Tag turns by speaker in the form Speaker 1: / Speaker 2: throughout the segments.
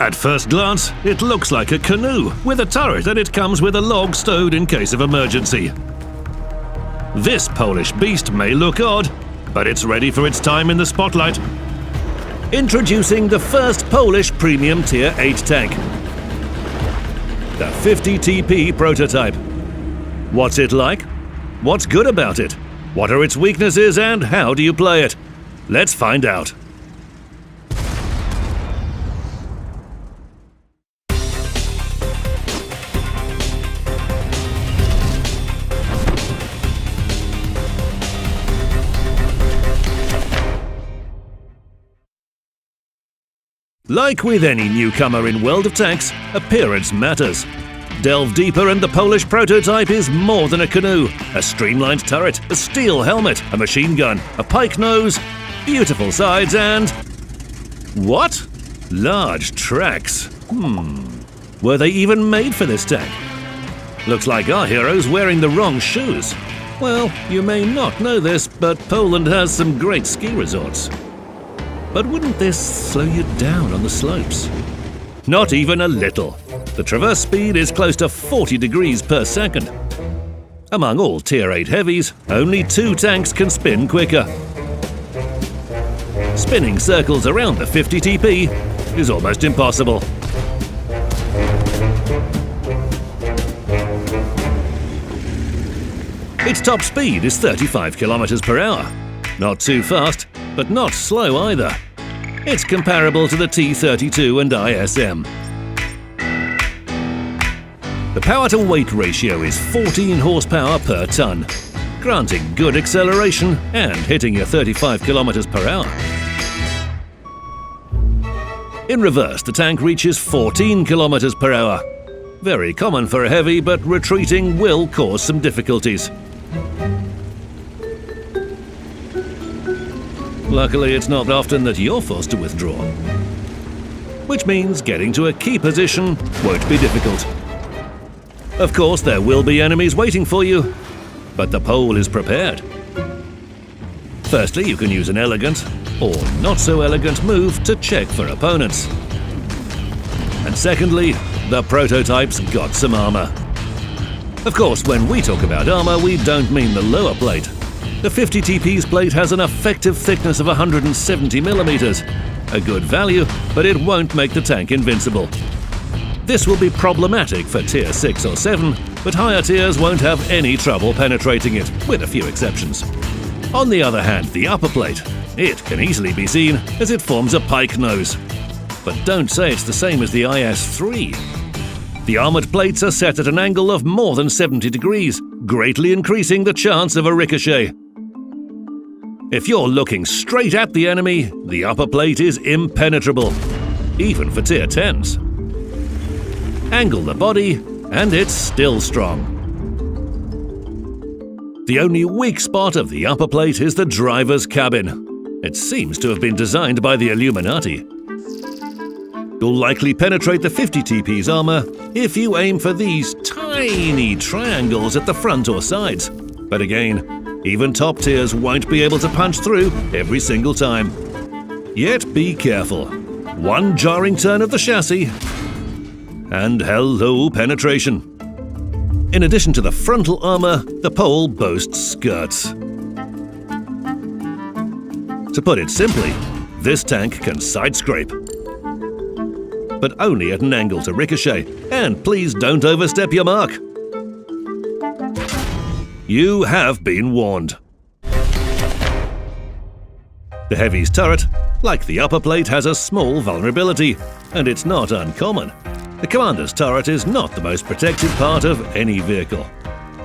Speaker 1: At first glance, it looks like a canoe with a turret, and it comes with a log stowed in case of emergency. This Polish beast may look odd, but it's ready for its time in the spotlight. Introducing the first Polish premium Tier 8 tank, the 50 TP prototype. What's it like? What's good about it? What are its weaknesses and how do you play it? Let's find out. Like with any newcomer in World of Tanks, appearance matters. Delve deeper and the Polish prototype is more than a canoe. A streamlined turret, a steel helmet, a machine gun, a pike nose, beautiful sides and… what? Large tracks. Were they even made for this tank? Looks like our hero's wearing the wrong shoes. Well, you may not know this, but Poland has some great ski resorts. But wouldn't this slow you down on the slopes? Not even a little. The traverse speed is close to 40 degrees per second. Among all Tier 8 heavies, only 2 tanks can spin quicker. Spinning circles around the 50 TP is almost impossible. Its top speed is 35 km per hour. Not too fast, but not slow either. It's comparable to the T-32 and ISM. The power-to-weight ratio is 14 horsepower per ton, granting good acceleration and hitting your 35 km per hour. In reverse, the tank reaches 14 km per hour. Very common for a heavy, but retreating will cause some difficulties. Luckily, it's not often that you're forced to withdraw, which means getting to a key position won't be difficult. Of course, there will be enemies waiting for you, but the Pole is prepared. Firstly, you can use an elegant, or not so elegant move to check for opponents. And secondly, the prototype's got some armor. Of course, when we talk about armor, we don't mean the lower plate. The 50 TP's plate has an effective thickness of 170 millimeters. A good value, but it won't make the tank invincible. This will be problematic for Tier 6 or 7, but higher tiers won't have any trouble penetrating it, with a few exceptions. On the other hand, the upper plate, it can easily be seen as it forms a pike nose. But don't say it's the same as the IS-3. The armoured plates are set at an angle of more than 70 degrees, greatly increasing the chance of a ricochet. If you're looking straight at the enemy, the upper plate is impenetrable, even for Tier 10s. Angle the body, and it's still strong. The only weak spot of the upper plate is the driver's cabin. It seems to have been designed by the Illuminati. You'll likely penetrate the 50 TP's armor if you aim for these tiny triangles at the front or sides. But again, even top tiers won't be able to punch through every single time. Yet be careful. One jarring turn of the chassis, and hello penetration. In addition to the frontal armor, the Pole boasts skirts. To put it simply, this tank can side-scrape, but only at an angle to ricochet, and please don't overstep your mark. You have been warned. The Heavy's turret, like the upper plate, has a small vulnerability, and it's not uncommon. The Commander's turret is not the most protected part of any vehicle.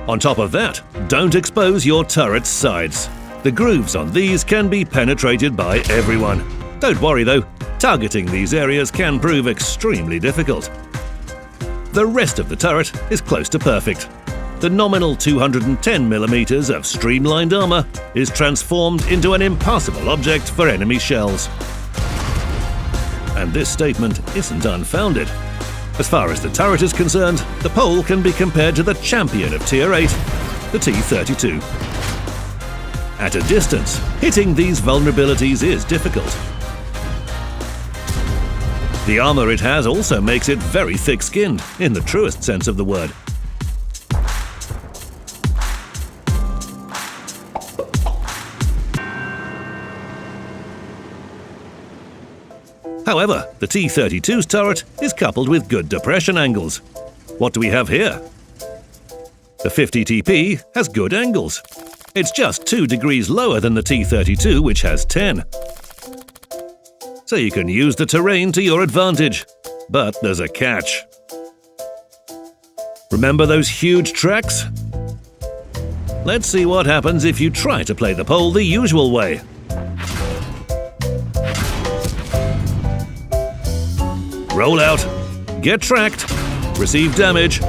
Speaker 1: On top of that, don't expose your turret's sides. The grooves on these can be penetrated by everyone. Don't worry though, targeting these areas can prove extremely difficult. The rest of the turret is close to perfect. The nominal 210mm of streamlined armor is transformed into an impassable object for enemy shells. And this statement isn't unfounded. As far as the turret is concerned, the Pole can be compared to the champion of Tier 8, the T-32. At a distance, hitting these vulnerabilities is difficult. The armor it has also makes it very thick-skinned, in the truest sense of the word. However, the T-32's turret is coupled with good depression angles. What do we have here? The 50TP has good angles. It's just 2 degrees lower than the T-32, which has 10. So you can use the terrain to your advantage. But there's a catch. Remember those huge tracks? Let's see what happens if you try to play the pole the usual way. Roll out, get tracked, receive damage.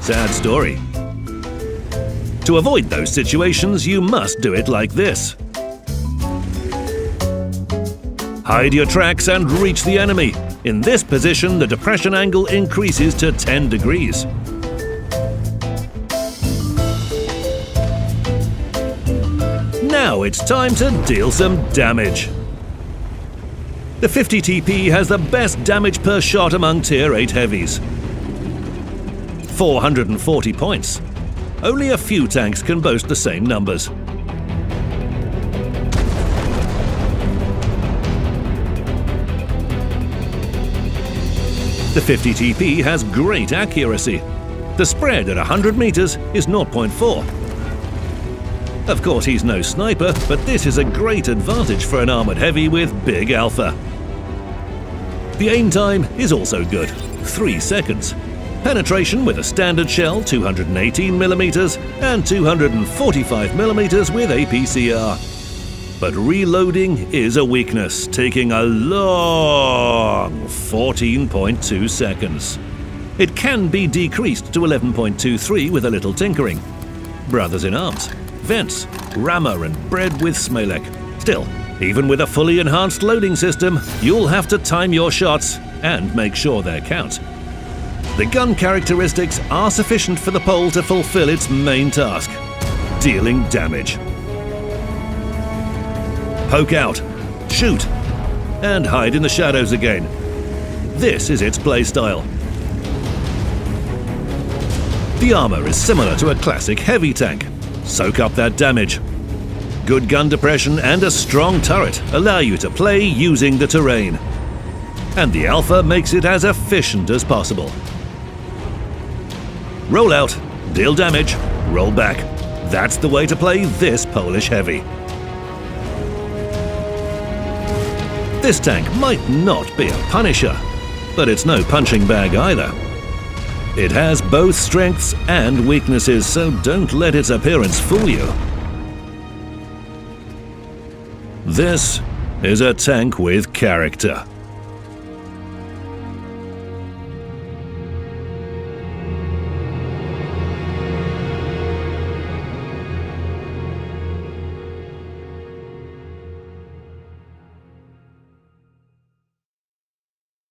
Speaker 1: Sad story. To avoid those situations, you must do it like this. Hide your tracks and reach the enemy. In this position, the depression angle increases to 10 degrees. Now it's time to deal some damage. The 50TP has the best damage per shot among Tier 8 heavies. 440 points. Only a few tanks can boast the same numbers. The 50TP has great accuracy. The spread at 100 meters is 0.4. Of course, he's no sniper, but this is a great advantage for an armored heavy with big alpha. The aim time is also good, 3 seconds. Penetration with a standard shell, 218mm and 245mm with APCR. But reloading is a weakness, taking a long 14.2 seconds. It can be decreased to 11.23 with a little tinkering. Brothers in Arms, Vents, Rammer and bred with Smalek. Still, even with a fully enhanced loading system, you'll have to time your shots and make sure they count. The gun characteristics are sufficient for the pole to fulfill its main task, dealing damage. Poke out, shoot, and hide in the shadows again. This is its playstyle. The armor is similar to a classic heavy tank. Soak up that damage. Good gun depression and a strong turret allow you to play using the terrain. And the alpha makes it as efficient as possible. Roll out, deal damage, roll back. That's the way to play this Polish heavy. This tank might not be a Punisher, but it's no punching bag either. It has both strengths and weaknesses, so don't let its appearance fool you. This is a tank with character.